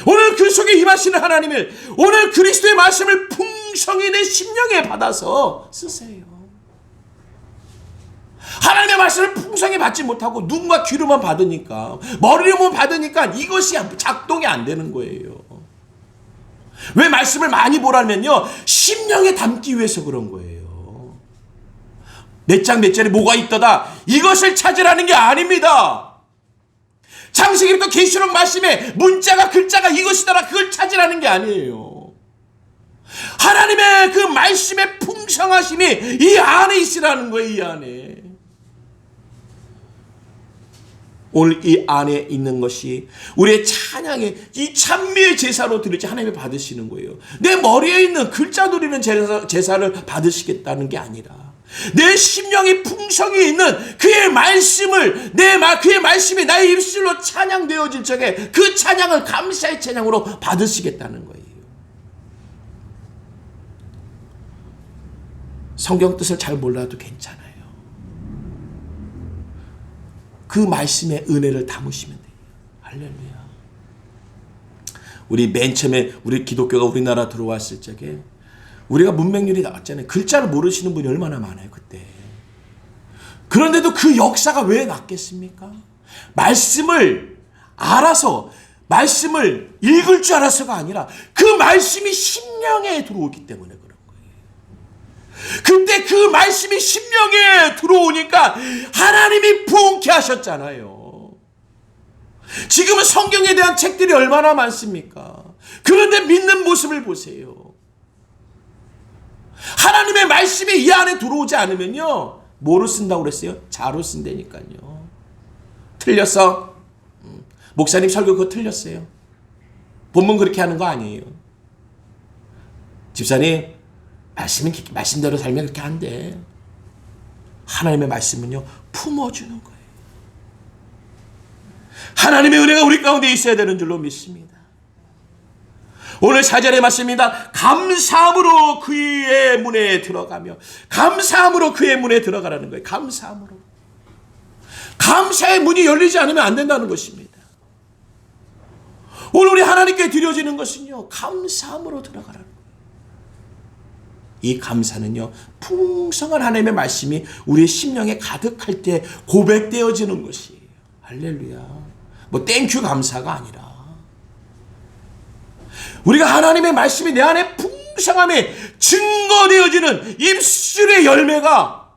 A: 오늘 그 속에 임하시는 하나님을, 오늘 그리스도의 말씀을 풍성히 내 심령에 받아서 쓰세요. 하나님의 말씀을 풍성히 받지 못하고 눈과 귀로만 받으니까, 머리로만 받으니까 이것이 작동이 안 되는 거예요. 왜 말씀을 많이 보라면요, 심령에 담기 위해서 그런 거예요. 몇 장 몇 절에 뭐가 있더다, 이것을 찾으라는 게 아닙니다. 창세기부터 계시록 말씀에 문자가 글자가 이것이더라, 그걸 찾으라는 게 아니에요. 하나님의 그 말씀의 풍성하심이 이 안에 있으라는 거예요. 이 안에. 오늘 이 안에 있는 것이 우리의 찬양의 이 찬미의 제사로 드릴지 하나님이 받으시는 거예요. 내 머리에 있는 글자 드리는 제사를 받으시겠다는 게 아니라 내 심령이 풍성히 있는 그의 말씀을, 그의 말씀이 나의 입술로 찬양되어질 적에 그 찬양을 감사의 찬양으로 받으시겠다는 거예요. 성경 뜻을 잘 몰라도 괜찮아요. 그 말씀의 은혜를 담으시면 돼요. 할렐루야. 우리 맨 처음에 우리 기독교가 우리나라 들어왔을 적에 우리가 문맹률이 나왔잖아요. 글자를 모르시는 분이 얼마나 많아요, 그때. 그런데도 그 역사가 왜 났겠습니까? 말씀을 알아서, 말씀을 읽을 줄 알아서가 아니라 그 말씀이 심령에 들어오기 때문에 그런 거예요. 그때 그 말씀이 심령에 들어오니까 하나님이 부흥케 하셨잖아요. 지금은 성경에 대한 책들이 얼마나 많습니까? 그런데 믿는 모습을 보세요. 하나님의 말씀이 이 안에 들어오지 않으면요, 뭐로 쓴다고 그랬어요? 자로 쓴다니까요. 틀렸어. 목사님 설교 그거 틀렸어요. 본문 그렇게 하는 거 아니에요. 집사님 말씀대로 살면 그렇게 안 돼. 하나님의 말씀은요, 품어주는 거예요. 하나님의 은혜가 우리 가운데 있어야 되는 줄로 믿습니다. 오늘 4절의 말씀입니다. 감사함으로 그의 문에 들어가며, 감사함으로 그의 문에 들어가라는 거예요. 감사함으로. 감사의 문이 열리지 않으면 안 된다는 것입니다. 오늘 우리 하나님께 드려지는 것은요, 감사함으로 들어가라는 거예요. 이 감사는요, 풍성한 하나님의 말씀이 우리의 심령에 가득할 때 고백되어지는 것이에요. 할렐루야. 뭐 땡큐 감사가 아니라 우리가 하나님의 말씀이 내 안에 풍성함에 증거되어지는 입술의 열매가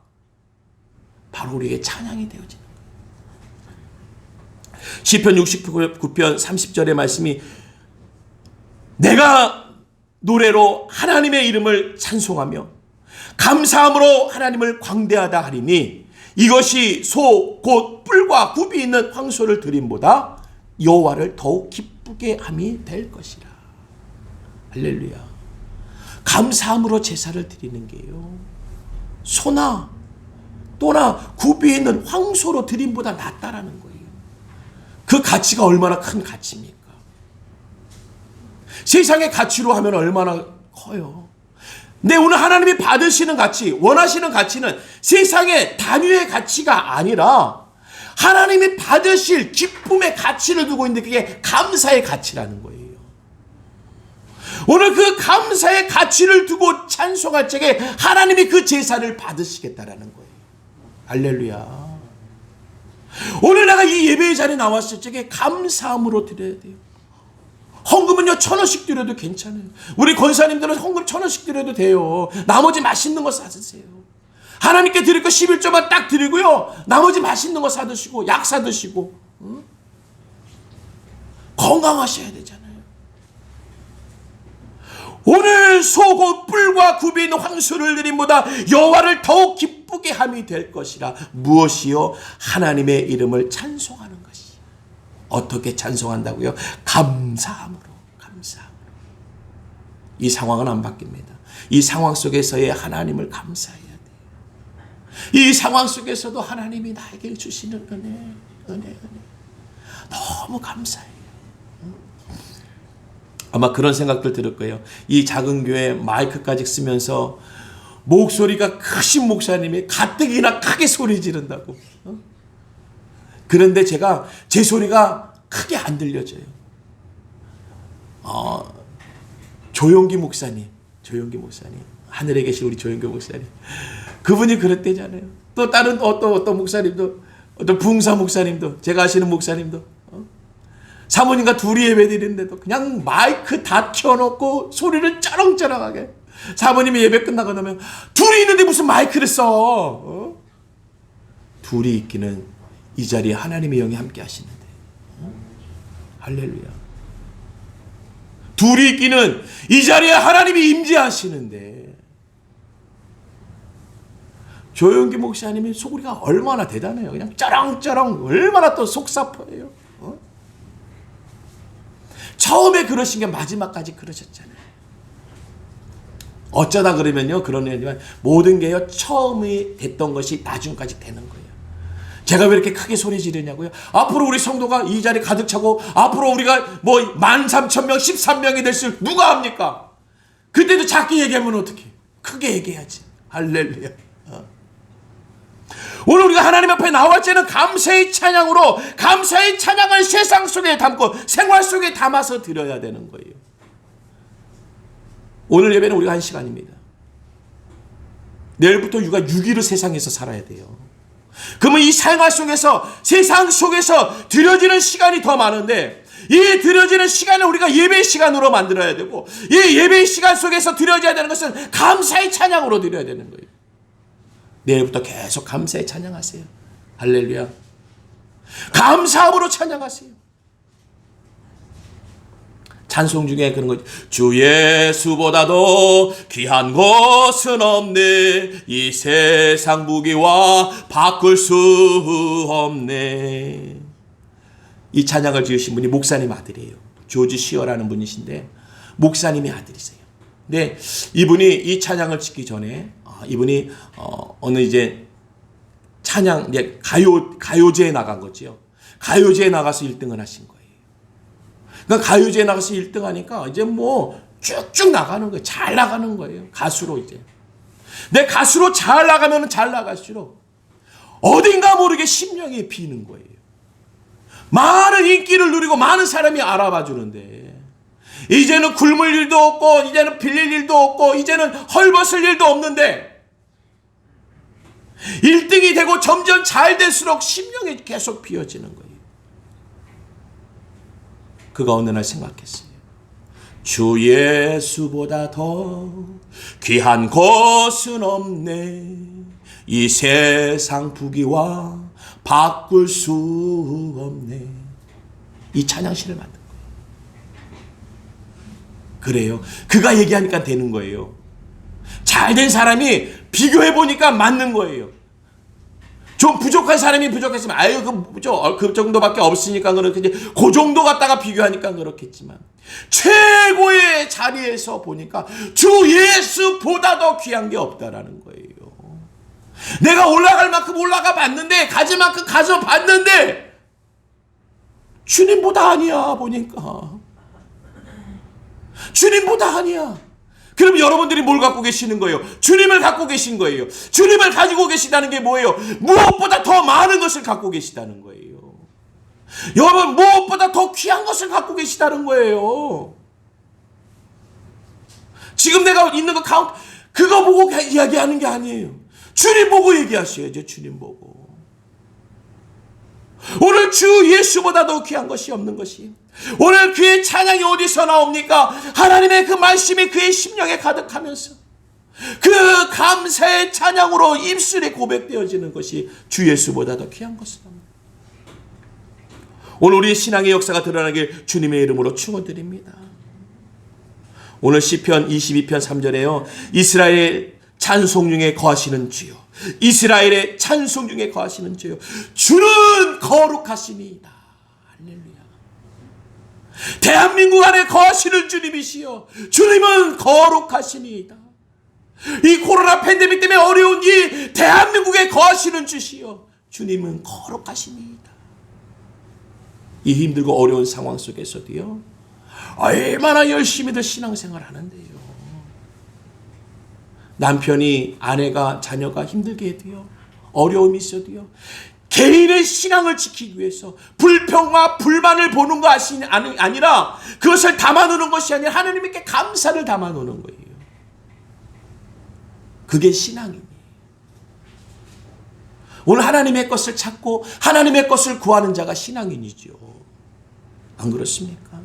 A: 바로 우리에게 찬양이 되어지는 거예요. 시편 69편 30절의 말씀이 내가 노래로 하나님의 이름을 찬송하며 감사함으로 하나님을 광대하다 하리니 이것이 소 곧 뿔과 굽이 있는 황소를 드림보다 여호와를 더욱 기쁘게 함이 될 것이라. 할렐루야. 감사함으로 제사를 드리는 게요, 소나 또나 굽이 있는 황소로 드림보다 낫다라는 거예요. 그 가치가 얼마나 큰 가치입니까? 세상의 가치로 하면 얼마나 커요. 근데 오늘 하나님이 받으시는 가치, 원하시는 가치는 세상의 단위의 가치가 아니라 하나님이 받으실 기쁨의 가치를 두고 있는데 그게 감사의 가치라는 거예요. 오늘 그 감사의 가치를 두고 찬송할 적에 하나님이 그 제사를 받으시겠다라는 거예요. 할렐루야. 오늘 내가 이 예배의 자리에 나왔을 적에 감사함으로 드려야 돼요. 헌금은요 1,000원씩 드려도 괜찮아요. 우리 권사님들은 헌금 1,000원씩 드려도 돼요. 나머지 맛있는 거 사드세요. 하나님께 드릴 거 11조만 딱 드리고요, 나머지 맛있는 거 사드시고 약 사드시고, 건강하셔야 되잖아요. 오늘 소고 뿔과 굽인 황소를 드림보다 여호와를 더욱 기쁘게 함이 될 것이라. 무엇이요? 하나님의 이름을 찬송하는 것이. 어떻게 찬송한다고요? 감사함으로. 이 상황은 안 바뀝니다. 이 상황 속에서의 하나님을 감사해야 돼요. 이 상황 속에서도 하나님이 나에게 주시는 은혜 너무 감사해요. 아마 그런 생각들 들을 거예요. 이 작은 교회 마이크까지 쓰면서 목소리가 크신 목사님이 가뜩이나 크게 소리 지른다고. 그런데 제 소리가 크게 안 들려져요. 조용기 목사님, 하늘에 계신 우리 조용기 목사님, 그분이 그랬대잖아요. 또 다른 어떤 목사님도, 어떤 부흥사 목사님도, 제가 아시는 목사님도, 사모님과 둘이 예배 드리는데도 그냥 마이크 다 켜놓고 소리를 쩌렁쩌렁하게. 사모님이 예배 끝나고 나면 둘이 있는데 무슨 마이크를 써? 둘이 있기는 이 자리에 하나님의 영이 함께 하시는데. 할렐루야. 둘이 있기는 이 자리에 하나님이 임재하시는데. 조용기 목사님의 소리가 얼마나 대단해요. 그냥 쩌렁쩌렁 얼마나 또 속사포예요. 처음에 그러신 게 마지막까지 그러셨잖아요. 어쩌다 그러면요, 그런 얘기지만 모든 게요 처음이 됐던 것이 나중까지 되는 거예요. 제가 왜 이렇게 크게 소리 지르냐고요? 앞으로 우리 성도가 이 자리 가득 차고 앞으로 우리가 뭐 13,000명 13명이 될 수 누가 합니까? 그때도 작게 얘기하면 어떡해? 크게 얘기해야지. 할렐루야. 오늘 우리가 하나님 앞에 나올 때는 감사의 찬양으로, 감사의 찬양을 세상 속에 담고 생활 속에 담아서 드려야 되는 거예요. 오늘 예배는 우리가 한 시간입니다. 내일부터 우리가 6일을 세상에서 살아야 돼요. 그러면 이 생활 속에서, 세상 속에서 드려지는 시간이 더 많은데, 이 드려지는 시간을 우리가 예배의 시간으로 만들어야 되고, 이 예배의 시간 속에서 드려져야 되는 것은 감사의 찬양으로 드려야 되는 거예요. 내일부터 계속 감사의 찬양하세요. 할렐루야. 감사함으로 찬양하세요. 찬송 중에 그런 거죠. 주 예수보다도 귀한 것은 없네. 이 세상 무기와 바꿀 수 없네. 이 찬양을 지으신 분이 목사님 아들이에요. 조지 시어라는 분이신데 목사님의 아들이세요. 근데 이분이 이 찬양을 짓기 전에 이분이 어느 이제 찬양 이제 가요제에 나간 거지요. 가요제에 나가서 1등을 하신 거예요. 그러니까 가요제에 나가서 1등 하니까 이제 뭐 쭉쭉 나가는 거예요. 잘 나가는 거예요. 가수로 이제. 내 가수로 잘 나가면 잘 나갈수록 어딘가 모르게 심령이 비는 거예요. 많은 인기를 누리고 많은 사람이 알아봐 주는데 이제는 굶을 일도 없고 이제는 빌릴 일도 없고 이제는 헐벗을 일도 없는데 1등이 되고 점점 잘 될수록 심령이 계속 비어지는 거예요. 그가 어느 날 생각했어요. 주 예수보다 더 귀한 것은 없네. 이 세상 부귀와 바꿀 수 없네. 이 찬양시를 만든 거예요. 그래요. 그가 얘기하니까 되는 거예요. 잘된 사람이 비교해보니까 맞는 거예요. 좀 부족한 사람이 부족했으면 아유 그 정도밖에 없으니까 그렇겠지. 그 정도 갖다가 비교하니까 그렇겠지만 최고의 자리에서 보니까 주 예수보다 더 귀한 게 없다라는 거예요. 내가 올라갈 만큼 올라가 봤는데 가질 만큼 가져 봤는데 주님보다 아니야 보니까. 주님보다 아니야. 그럼 여러분들이 뭘 갖고 계시는 거예요? 주님을 갖고 계신 거예요. 주님을 가지고 계시다는 게 뭐예요? 무엇보다 더 많은 것을 갖고 계시다는 거예요. 여러분 무엇보다 더 귀한 것을 갖고 계시다는 거예요. 지금 내가 있는 거 그거 보고 이야기하는 게 아니에요. 주님 보고 얘기하셔야죠. 주님 보고. 오늘 주 예수보다 더 귀한 것이 없는 것이, 오늘 그의 찬양이 어디서 나옵니까? 하나님의 그 말씀이 그의 심령에 가득하면서 그 감사의 찬양으로 입술에 고백되어지는 것이 주 예수보다 더 귀한 것입니다. 오늘 우리의 신앙의 역사가 드러나길 주님의 이름으로 축원드립니다. 오늘 시편 22편 3절에요. 이스라엘 찬송 중에 거하시는 주요, 이스라엘의 찬송 중에 거하시는 주요, 주는 거룩하시니이다. 할렐루야. 대한민국 안에 거하시는 주님이시여, 주님은 거룩하시니이다. 이 코로나 팬데믹 때문에 어려운 이 대한민국에 거하시는 주시여, 주님은 거룩하시니이다. 이 힘들고 어려운 상황 속에서도요, 얼마나 열심히들 신앙생활 하는데요. 남편이, 아내가, 자녀가 힘들게 해도요, 어려움이 있어도요, 개인의 신앙을 지키기 위해서 불평과 불만을 보는 것이 아니라, 그것을 담아놓는 것이 아니라 하나님께 감사를 담아놓는 거예요. 그게 신앙이니. 오늘 하나님의 것을 찾고 하나님의 것을 구하는 자가 신앙인이죠. 안 그렇습니까?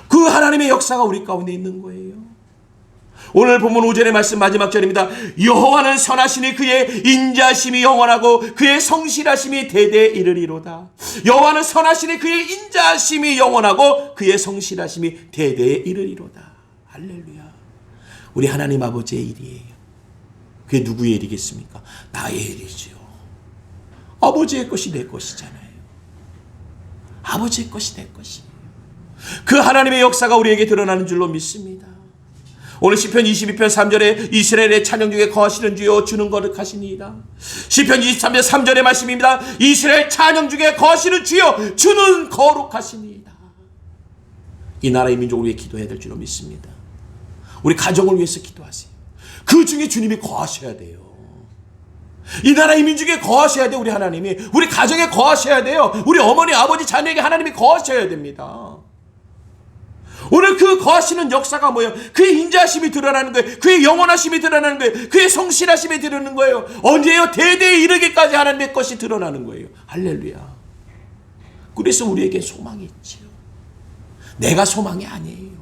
A: 그 하나님의 역사가 우리 가운데 있는 거예요. 오늘 본문 5절의 말씀 마지막 절입니다. 여호와는 선하시니 그의 인자심이 영원하고 그의 성실하심이 대대에 이르리로다. 여호와는 선하시니 그의 인자심이 영원하고 그의 성실하심이 대대에 이르리로다. 할렐루야. 우리 하나님 아버지의 일이에요. 그게 누구의 일이겠습니까? 나의 일이죠. 아버지의 것이 내 것이잖아요. 아버지의 것이 내 것이에요. 그 하나님의 역사가 우리에게 드러나는 줄로 믿습니다. 오늘 시편 22편 3절에 이스라엘의 찬양 중에 거하시는 주여, 주는 거룩하시니이다. 시편 23편 3절의 말씀입니다. 이스라엘 찬양 중에 거하시는 주여, 주는 거룩하시니이다. 이 나라의 민족을 위해 기도해야 될 줄로 믿습니다. 우리 가정을 위해서 기도하세요. 그 중에 주님이 거하셔야 돼요. 이 나라의 민족에 거하셔야 돼요. 우리 하나님이. 우리 가정에 거하셔야 돼요. 우리 어머니, 아버지, 자녀에게 하나님이 거하셔야 됩니다. 오늘 그 거하시는 역사가 뭐예요? 그의 인자하심이 드러나는 거예요. 그의 영원하심이 드러나는 거예요. 그의 성실하심이 드러나는 거예요. 언제요? 대대에 이르기까지 하나님의 것이 드러나는 거예요. 할렐루야. 그래서 우리에게 소망이 있지요. 내가 소망이 아니에요.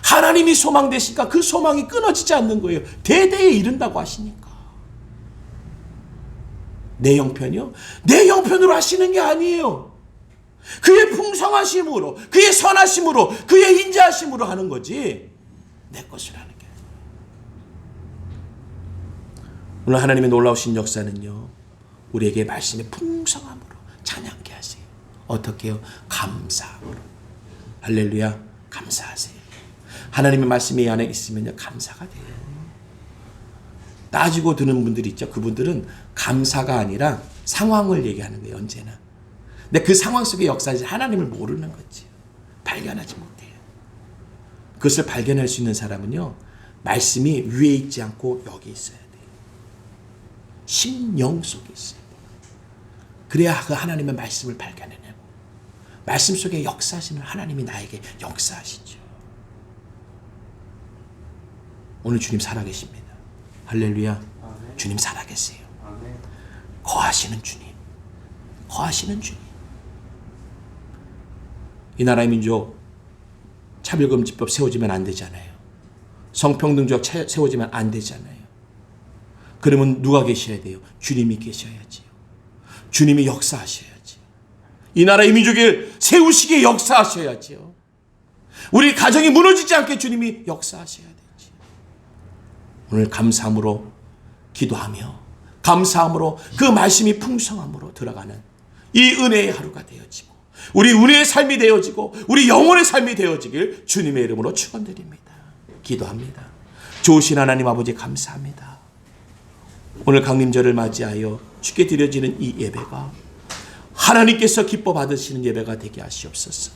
A: 하나님이 소망 되시니까 그 소망이 끊어지지 않는 거예요. 대대에 이른다고 하시니까. 내 형편이요? 내 형편으로 하시는 게 아니에요. 그의 풍성하심으로, 그의 선하심으로, 그의 인자하심으로 하는 거지 내 것을 하는 게 아니에요. 오늘 하나님의 놀라우신 역사는요, 우리에게 말씀의 풍성함으로 찬양케 하세요. 어떻게 해요? 감사함으로. 할렐루야. 감사하세요. 하나님의 말씀이 이 안에 있으면요, 감사가 돼요. 따지고 드는 분들이 있죠. 그분들은 감사가 아니라 상황을 얘기하는 거예요. 언제나. 근데 그 상황 속의 역사는 하나님을 모르는 거지. 발견하지 못해요. 그것을 발견할 수 있는 사람은요, 말씀이 위에 있지 않고 여기 있어야 돼요. 심령 속에 있어요. 그래야 그 하나님의 말씀을 발견해내고, 말씀 속에 역사하시는 하나님이 나에게 역사하시죠. 오늘 주님 살아계십니다. 할렐루야. 아멘. 주님 살아계세요. 아멘. 거하시는 주님. 거하시는 주님. 이 나라의 민족 차별금지법 세워지면 안 되잖아요. 성평등조약 세워지면 안 되잖아요. 그러면 누가 계셔야 돼요? 주님이 계셔야지요. 주님이 역사하셔야지. 이 나라의 민족을 세우시기에 역사하셔야지요. 우리 가정이 무너지지 않게 주님이 역사하셔야 되지. 오늘 감사함으로 기도하며, 감사함으로 그 말씀이 풍성함으로 들어가는 이 은혜의 하루가 되어지고, 우리 은혜의 삶이 되어지고, 우리 영혼의 삶이 되어지길 주님의 이름으로 축원드립니다. 기도합니다. 좋으신 하나님 아버지 감사합니다. 오늘 강림절을 맞이하여 주께 드려지는 이 예배가 하나님께서 기뻐 받으시는 예배가 되게 하시옵소서.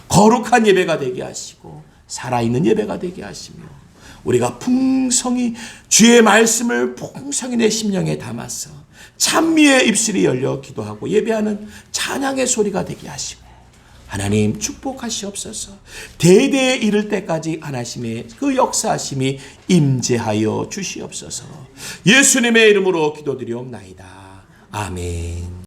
A: 거룩한 예배가 되게 하시고 살아있는 예배가 되게 하시며, 우리가 풍성히 주의 말씀을 풍성히 내 심령에 담아서 찬미의 입술이 열려 기도하고 예배하는 찬양의 소리가 되게 하시고, 하나님 축복하시옵소서. 대대에 이를 때까지 하나님의 그 역사하심이 임재하여 주시옵소서. 예수님의 이름으로 기도드리옵나이다. 아멘.